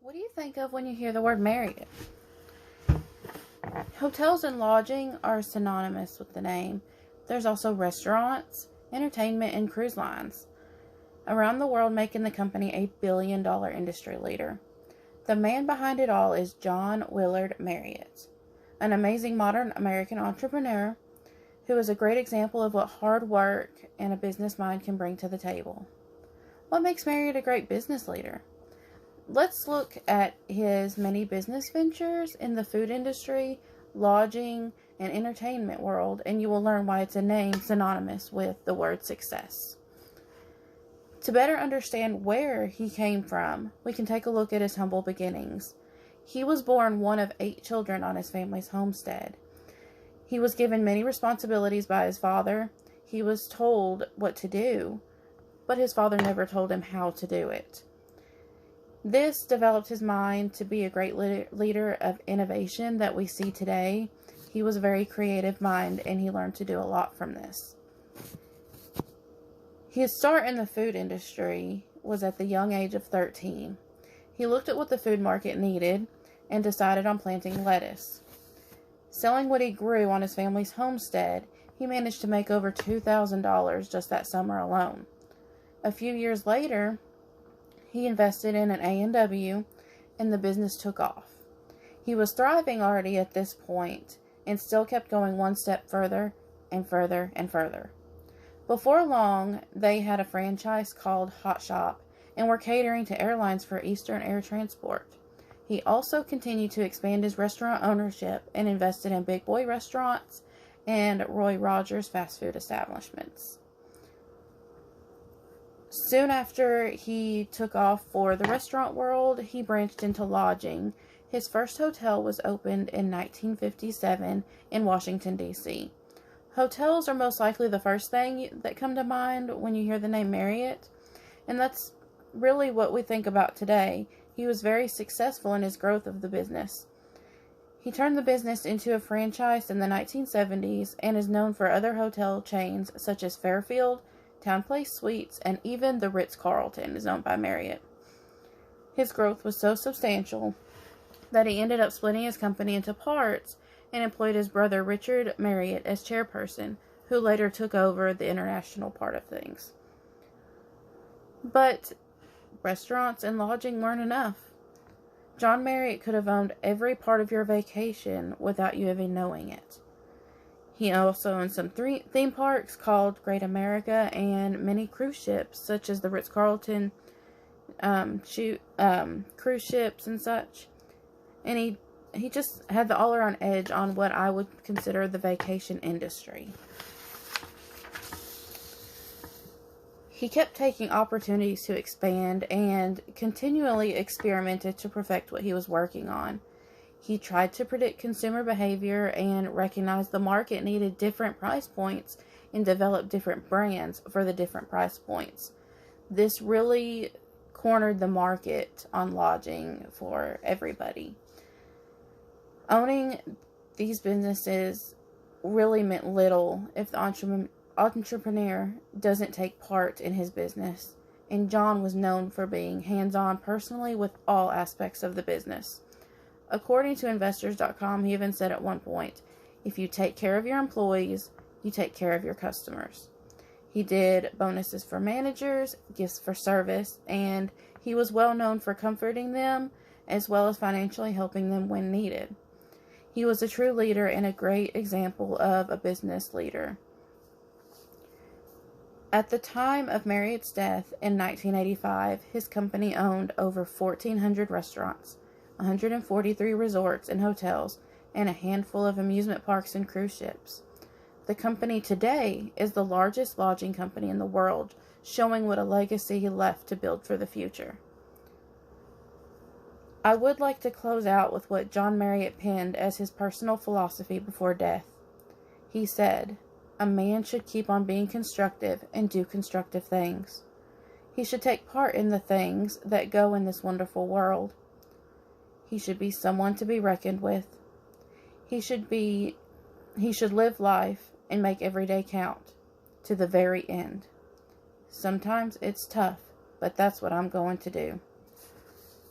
What do you think of when you hear the word Marriott? Hotels and lodging are synonymous with the name. There's also restaurants, entertainment, and cruise lines around the world, making the company a billion-dollar industry leader. The man behind it all is John Willard Mariott, an amazing modern American entrepreneur who is a great example of what hard work and a business mind can bring to the table. What makes Mariott a great business leader? Let's look at his many business ventures in the food industry, lodging, and entertainment world, and you will learn why it's a name synonymous with the word success. To better understand where he came from, we can take a look at his humble beginnings. He was born one of 8 children on his family's homestead. He was given many responsibilities by his father. He was told what to do, but his father never told him how to do it. This developed his mind to be a great leader of innovation that we see today. He was a very creative mind, and he learned to do a lot from this. His start in the food industry was at the young age of 13. He looked at what the food market needed and decided on planting lettuce. Selling what he grew on his family's homestead, he managed to make over $2,000 just that summer alone. A few years later, he invested in an A&W, and the business took off. He was thriving already at this point, and still kept going one step further and further and further. Before long, they had a franchise called Hot Shop, and were catering to airlines for Eastern Air Transport. He also continued to expand his restaurant ownership and invested in Big Boy restaurants and Roy Rogers fast food establishments. Soon after he took off for the restaurant world, he branched into lodging. His first hotel was opened in 1957 in Washington, D.C. Hotels are most likely the first thing that come to mind when you hear the name Marriott, and that's really what we think about today. He was very successful in his growth of the business. He turned the business into a franchise in the 1970s and is known for other hotel chains such as Fairfield, Town Place Suites, and even the Ritz-Carlton is owned by Marriott. His growth was so substantial that he ended up splitting his company into parts and employed his brother Richard Mariott as chairperson, who later took over the international part of things. But restaurants and lodging weren't enough. John Mariott could have owned every part of your vacation without you even knowing it. He also owned some theme parks called Great America and many cruise ships, such as the Ritz-Carlton cruise ships and such. And he just had the all-around edge on what I would consider the vacation industry. He kept taking opportunities to expand and continually experimented to perfect what he was working on. He tried to predict consumer behavior and recognized the market needed different price points and developed different brands for the different price points. This really cornered the market on lodging for everybody. Owning these businesses really meant little if the entrepreneur doesn't take part in his business, and John was known for being hands-on personally with all aspects of the business. According to Investors.com, he even said at one point, "If you take care of your employees, you take care of your customers." He did bonuses for managers, gifts for service, and he was well known for comforting them as well as financially helping them when needed. He was a true leader and a great example of a business leader. At the time of Marriott's death in 1985, his company owned over 1,400 restaurants, 143 resorts and hotels, and a handful of amusement parks and cruise ships. The company today is the largest lodging company in the world, showing what a legacy he left to build for the future. I would like to close out with what John Mariott penned as his personal philosophy before death. He said, "A man should keep on being constructive and do constructive things. He should take part in the things that go in this wonderful world. He should be someone to be reckoned with. He should live life and make every day count to the very end. Sometimes it's tough, but that's what I'm going to do."